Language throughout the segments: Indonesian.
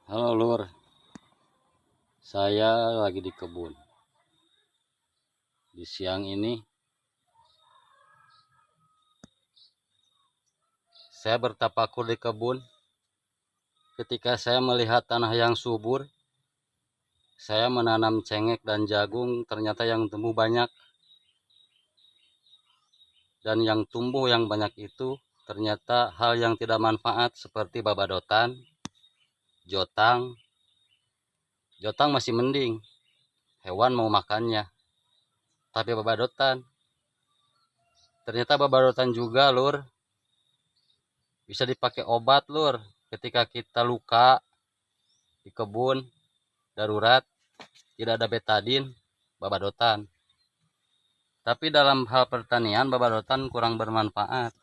Halo Lur, saya lagi di kebun. Di siang ini saya bertapakur di kebun. Ketika saya melihat tanah yang subur, saya menanam cengkeh dan jagung, ternyata yang tumbuh banyak. Dan yang tumbuh yang banyak itu ternyata hal yang tidak manfaat seperti babadotan, jotang. Jotang masih mending, hewan mau makannya. Tapi babadotan, ternyata babadotan juga Lur, bisa dipakai obat Lur. Ketika kita luka di kebun darurat, tidak ada betadin, babadotan. Tapi dalam hal pertanian, babadotan kurang bermanfaat,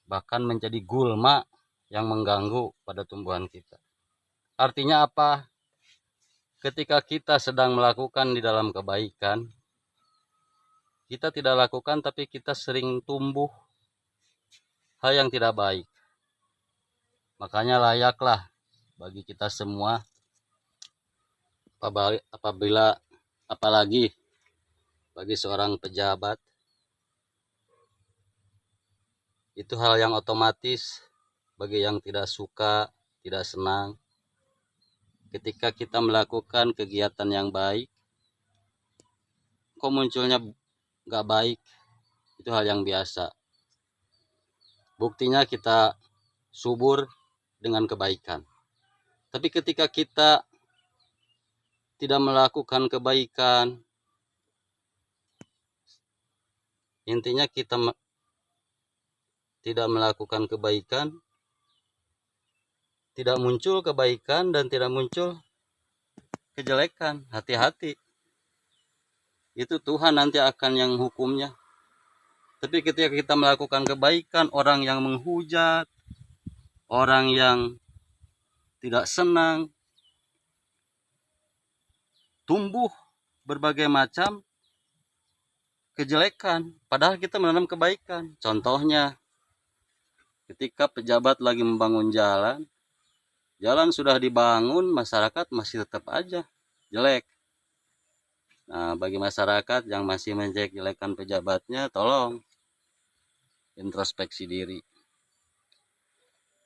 bahkan menjadi gulma yang mengganggu pada tumbuhan kita. Artinya apa? Ketika kita sedang melakukan di dalam kebaikan, kita tidak lakukan, tapi kita sering tumbuh hal yang tidak baik. Makanya layaklah bagi kita semua, apabila apalagi bagi seorang pejabat, itu hal yang otomatis bagi yang tidak suka, tidak senang. Ketika kita melakukan kegiatan yang baik, kok munculnya nggak baik, itu hal yang biasa. Buktinya kita subur dengan kebaikan. Tapi ketika kita tidak melakukan kebaikan, intinya kita tidak melakukan kebaikan, tidak muncul kebaikan dan tidak muncul kejelekan. Hati-hati, itu Tuhan nanti akan yang hukumnya. Tapi ketika kita melakukan kebaikan, orang yang menghujat, orang yang tidak senang, tumbuh berbagai macam kejelekan, padahal kita menanam kebaikan. Contohnya, ketika pejabat lagi membangun jalan, jalan sudah dibangun, masyarakat masih tetap aja jelek. Nah, bagi masyarakat yang masih menjelek-jelekan pejabatnya, tolong introspeksi diri.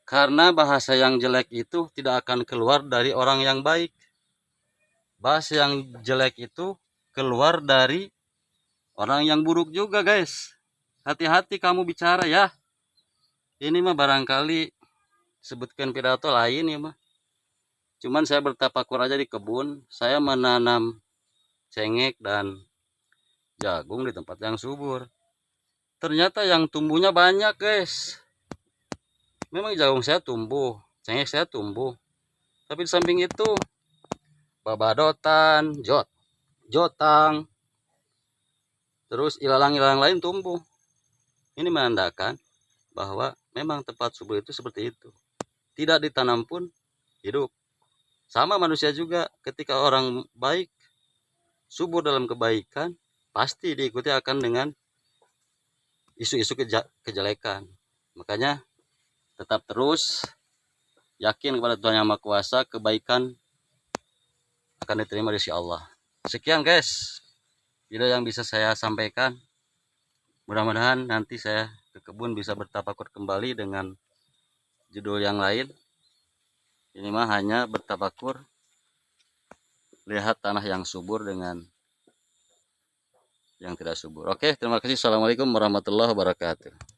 Karena bahasa yang jelek itu tidak akan keluar dari orang yang baik. Bahasa yang jelek itu keluar dari orang yang buruk juga, guys. Hati-hati kamu bicara ya. Ini mah barangkali sebutkan pidato lain ya mah. Cuman saya bertapakur aja di kebun. Saya menanam cengkeh dan jagung di tempat yang subur. Ternyata yang tumbuhnya banyak, guys. Memang jagung saya tumbuh, cengkeh saya tumbuh. Tapi di samping itu babadotan, jotang, terus ilalang-ilalang lain tumbuh. Ini menandakan bahwa memang tempat subur itu seperti itu. Tidak ditanam pun hidup. Sama manusia juga, ketika orang baik, subur dalam kebaikan, pasti diikuti akan dengan isu-isu kejelekan. Makanya tetap terus yakin kepada Tuhan Yang Maha Kuasa, kebaikan akan diterima di sisi Allah. Sekian guys, video yang bisa saya sampaikan. Mudah-mudahan nanti saya ke kebun bisa bertapakur kembali dengan judul yang lain. Ini mah hanya bertapakur, lihat tanah yang subur dengan yang tidak subur. Oke, terima kasih. Assalamualaikum warahmatullahi wabarakatuh.